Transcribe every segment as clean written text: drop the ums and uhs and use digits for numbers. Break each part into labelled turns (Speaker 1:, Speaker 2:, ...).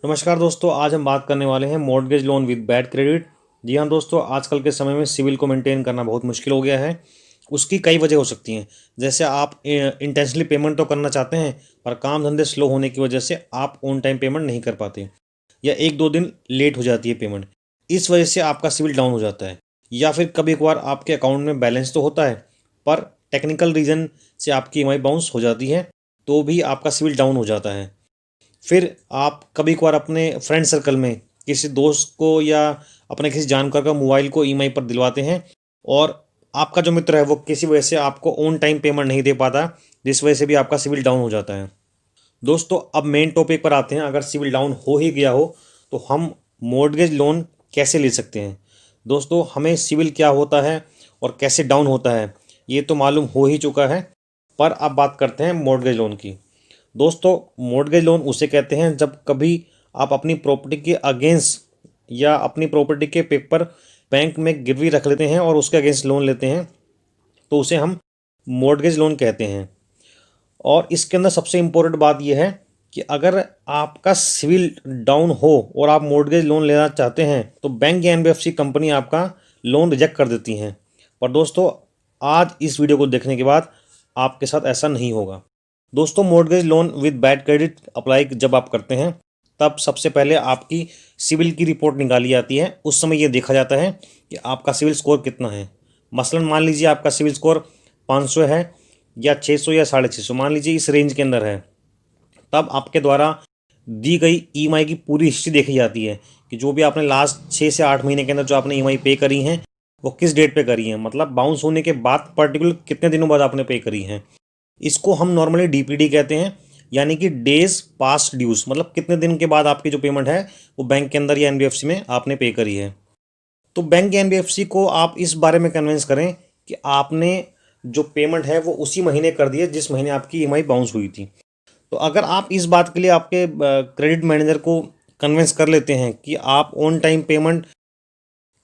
Speaker 1: नमस्कार दोस्तों, आज हम बात करने वाले हैं mortgage loan with bad credit. जी हाँ दोस्तों, आजकल के समय में सिविल को मेंटेन करना बहुत मुश्किल हो गया है। उसकी कई वजह हो सकती हैं। जैसे आप इंटेंशनली पेमेंट तो करना चाहते हैं, पर काम धंधे स्लो होने की वजह से आप ऑन टाइम पेमेंट नहीं कर पाते, या एक दो दिन लेट हो जाती है पेमेंट। इस वजह से आपका सिविल डाउन हो जाता है। या फिर कभी कभार आपके अकाउंट में बैलेंस तो होता है, पर टेक्निकल रीज़न से आपकी ईएमआई बाउंस हो जाती है, तो भी आपका सिविल डाउन हो जाता है। फिर आप कभी कभार अपने फ्रेंड सर्कल में किसी दोस्त को या अपने किसी जानकार का मोबाइल को ईएमआई पर दिलवाते हैं, और आपका जो मित्र है वो किसी वजह से आपको ऑन टाइम पेमेंट नहीं दे पाता, जिस वजह से भी आपका सिविल डाउन हो जाता है। दोस्तों, अब मेन टॉपिक पर आते हैं। अगर सिविल डाउन हो ही गया हो तो हम मॉर्टगेज लोन कैसे ले सकते हैं। दोस्तों, हमें सिविल क्या होता है और कैसे डाउन होता है ये तो मालूम हो ही चुका है, पर अब बात करते हैं मॉर्टगेज लोन की। दोस्तों, मॉर्टगेज लोन उसे कहते हैं जब कभी आप अपनी प्रॉपर्टी के अगेंस्ट या अपनी प्रॉपर्टी के पेपर बैंक में गिरवी रख लेते हैं और उसके अगेंस्ट लोन लेते हैं, तो उसे हम मॉर्टगेज लोन कहते हैं। और इसके अंदर सबसे इम्पोर्टेंट बात यह है कि अगर आपका सिविल डाउन हो और आप मॉर्टगेज लोन लेना चाहते हैं तो बैंक या एनबीएफसी कंपनी आपका लोन रिजेक्ट कर देती हैं। पर दोस्तों, आज इस वीडियो को देखने के बाद आपके साथ ऐसा नहीं होगा। दोस्तों, mortgage loan with bad credit apply जब आप करते हैं, तब सबसे पहले आपकी सिविल की रिपोर्ट निकाली जाती है। उस समय ये देखा जाता है कि आपका सिविल स्कोर कितना है। मसलन मान लीजिए आपका सिविल स्कोर 500 है, या 600 या 650, मान लीजिए इस रेंज के अंदर है। तब आपके द्वारा दी गई ईएमआई की पूरी हिस्ट्री देखी जाती है कि जो भी आपने लास्ट 6 से 8 महीने के अंदर जो आपने ईएमआई पे करी हैं वो किस डेट पे करी हैं, मतलब बाउंस होने के बाद पर्टिकुलर कितने दिनों बाद आपने पे करी हैं। इसको हम नॉर्मली डीपीडी कहते हैं, यानी कि डेज पास्ट ड्यूज, मतलब कितने दिन के बाद आपकी जो पेमेंट है वो बैंक के अंदर या एनबीएफसी में आपने पे करी है। तो बैंक या एनबीएफसी को आप इस बारे में कन्विंस करें कि आपने जो पेमेंट है वो उसी महीने कर दी है जिस महीने आपकी ईएमआई बाउंस हुई थी। तो अगर आप इस बात के लिए आपके क्रेडिट मैनेजर को कन्विंस कर लेते हैं कि आप ऑन टाइम पेमेंट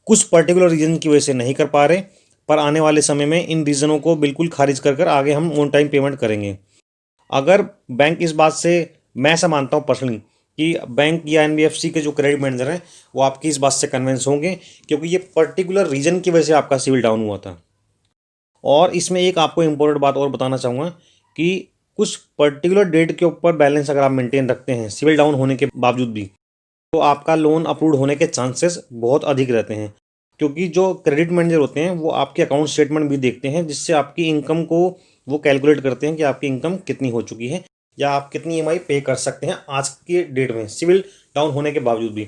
Speaker 1: कुछ पर्टिकुलर रीजन की वजह से नहीं कर पा रहे, पर आने वाले समय में इन रीज़नों को बिल्कुल खारिज कर कर आगे हम ऑन टाइम पेमेंट करेंगे। अगर बैंक इस बात से, मैं ऐसा मानता हूँ पर्सनली कि बैंक या एनबीएफसी के जो क्रेडिट मैनेजर हैं वो आपकी इस बात से कन्विंस होंगे, क्योंकि ये पर्टिकुलर रीजन की वजह से आपका सिविल डाउन हुआ था। और इसमें एक आपको इम्पोर्टेंट बात और बताना चाहूँगा कि कुछ पर्टिकुलर डेट के ऊपर बैलेंस अगर आप मेंटेन रखते हैं सिविल डाउन होने के बावजूद भी, तो आपका लोन अप्रूव होने के चांसेस बहुत अधिक रहते हैं। क्योंकि जो क्रेडिट मैनेजर होते हैं वो आपके अकाउंट स्टेटमेंट भी देखते हैं, जिससे आपकी इनकम को वो कैलकुलेट करते हैं कि आपकी इनकम कितनी हो चुकी है या आप कितनी ईएमआई पे कर सकते हैं आज के डेट में सिविल डाउन होने के बावजूद भी।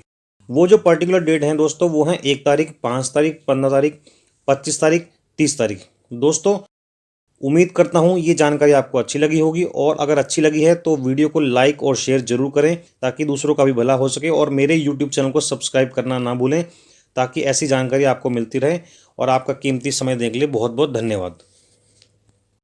Speaker 1: वो जो पर्टिकुलर डेट हैं दोस्तों, वो हैं 1 तारीख, 5 तारीख, 15 तारीख, 25 तारीख, 30 तारीख। दोस्तों, उम्मीद करता हूँ ये जानकारी आपको अच्छी लगी होगी, और अगर अच्छी लगी है तो वीडियो को लाइक और शेयर जरूर करें ताकि दूसरों का भी भला हो सके, और मेरे यूट्यूब चैनल को सब्सक्राइब करना ना भूलें ताकि ऐसी जानकारी आपको मिलती रहे। और आपका कीमती समय देने के लिए बहुत बहुत धन्यवाद।